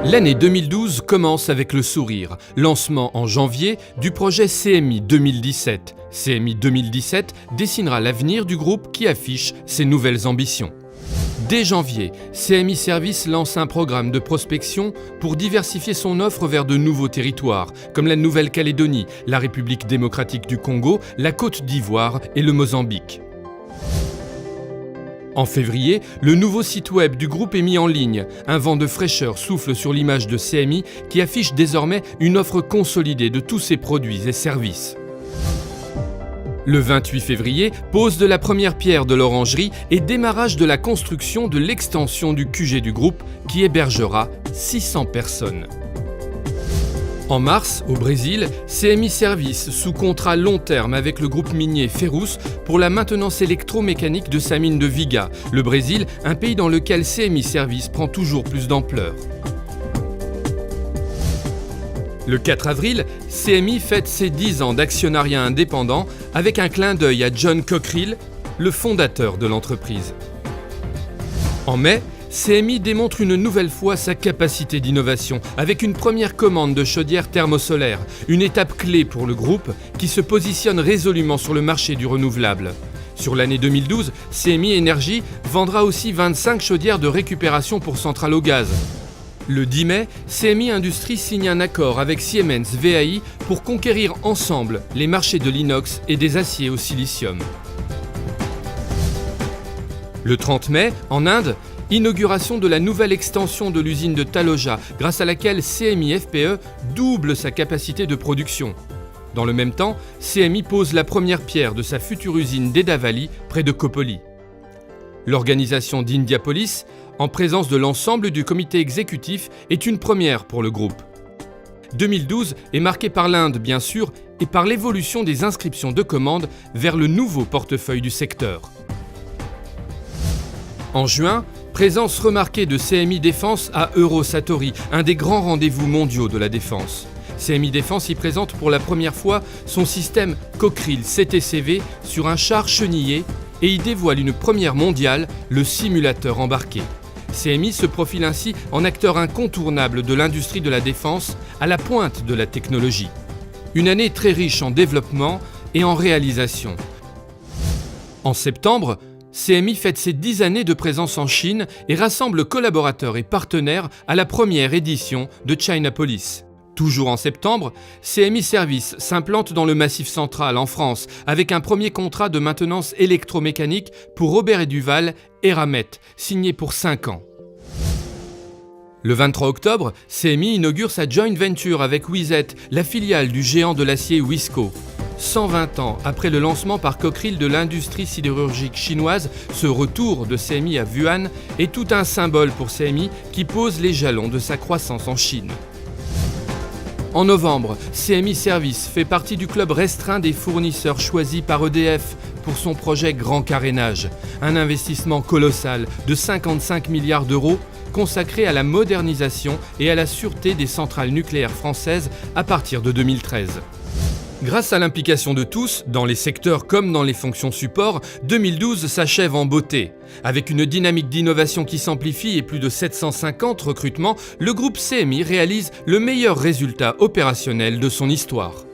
L'année 2012 commence avec le sourire. Lancement en janvier du projet CMI 2017. CMI 2017 dessinera l'avenir du groupe qui affiche ses nouvelles ambitions. Dès janvier, CMI Services lance un programme de prospection pour diversifier son offre vers de nouveaux territoires, comme la Nouvelle-Calédonie, la République démocratique du Congo, la Côte d'Ivoire et le Mozambique. En février, le nouveau site web du groupe est mis en ligne. Un vent de fraîcheur souffle sur l'image de CMI qui affiche désormais une offre consolidée de tous ses produits et services. Le 28 février, pose de la première pierre de l'orangerie et démarrage de la construction de l'extension du QG du groupe qui hébergera 600 personnes. En mars, au Brésil, CMI Services, sous contrat long terme avec le groupe minier Ferrous pour la maintenance électromécanique de sa mine de Viga. Le Brésil, un pays dans lequel CMI Services prend toujours plus d'ampleur. Le 4 avril, CMI fête ses 10 ans d'actionnariat indépendant avec un clin d'œil à John Cockerill, le fondateur de l'entreprise. En mai, CMI démontre une nouvelle fois sa capacité d'innovation avec une première commande de chaudière thermosolaire, une étape clé pour le groupe qui se positionne résolument sur le marché du renouvelable. Sur l'année 2012, CMI Énergie vendra aussi 25 chaudières de récupération pour centrales au gaz. Le 10 mai, CMI Industrie signe un accord avec Siemens VAI pour conquérir ensemble les marchés de l'inox et des aciers au silicium. Le 30 mai, en Inde, inauguration de la nouvelle extension de l'usine de Taloja, grâce à laquelle CMI FPE double sa capacité de production. Dans le même temps, CMI pose la première pierre de sa future usine d'Edavali, près de Kopoli. L'organisation d'Indiapolis, en présence de l'ensemble du comité exécutif, est une première pour le groupe. 2012 est marqué par l'Inde, bien sûr, et par l'évolution des inscriptions de commandes vers le nouveau portefeuille du secteur. En juin, présence remarquée de CMI Défense à Eurosatory, un des grands rendez-vous mondiaux de la défense. CMI Défense y présente pour la première fois son système Cockerill CTCV sur un char chenillé et y dévoile une première mondiale, le simulateur embarqué. CMI se profile ainsi en acteur incontournable de l'industrie de la défense à la pointe de la technologie. Une année très riche en développement et en réalisation. En septembre, CMI fête ses 10 années de présence en Chine et rassemble collaborateurs et partenaires à la première édition de Chinapolis. Toujours en septembre, CMI Services s'implante dans le Massif central en France avec un premier contrat de maintenance électromécanique pour Robert & Duval et Eramet, signé pour 5 ans. Le 23 octobre, CMI inaugure sa joint venture avec Wizet, la filiale du géant de l'acier Wisco. 120 ans après le lancement par Cockerill de l'industrie sidérurgique chinoise, ce retour de CMI à Wuhan est tout un symbole pour CMI qui pose les jalons de sa croissance en Chine. En novembre, CMI Services fait partie du club restreint des fournisseurs choisis par EDF pour son projet Grand Carénage, un investissement colossal de 55 milliards d'euros consacré à la modernisation et à la sûreté des centrales nucléaires françaises à partir de 2013. Grâce à l'implication de tous, dans les secteurs comme dans les fonctions support, 2012 s'achève en beauté. Avec une dynamique d'innovation qui s'amplifie et plus de 750 recrutements, le groupe CMI réalise le meilleur résultat opérationnel de son histoire.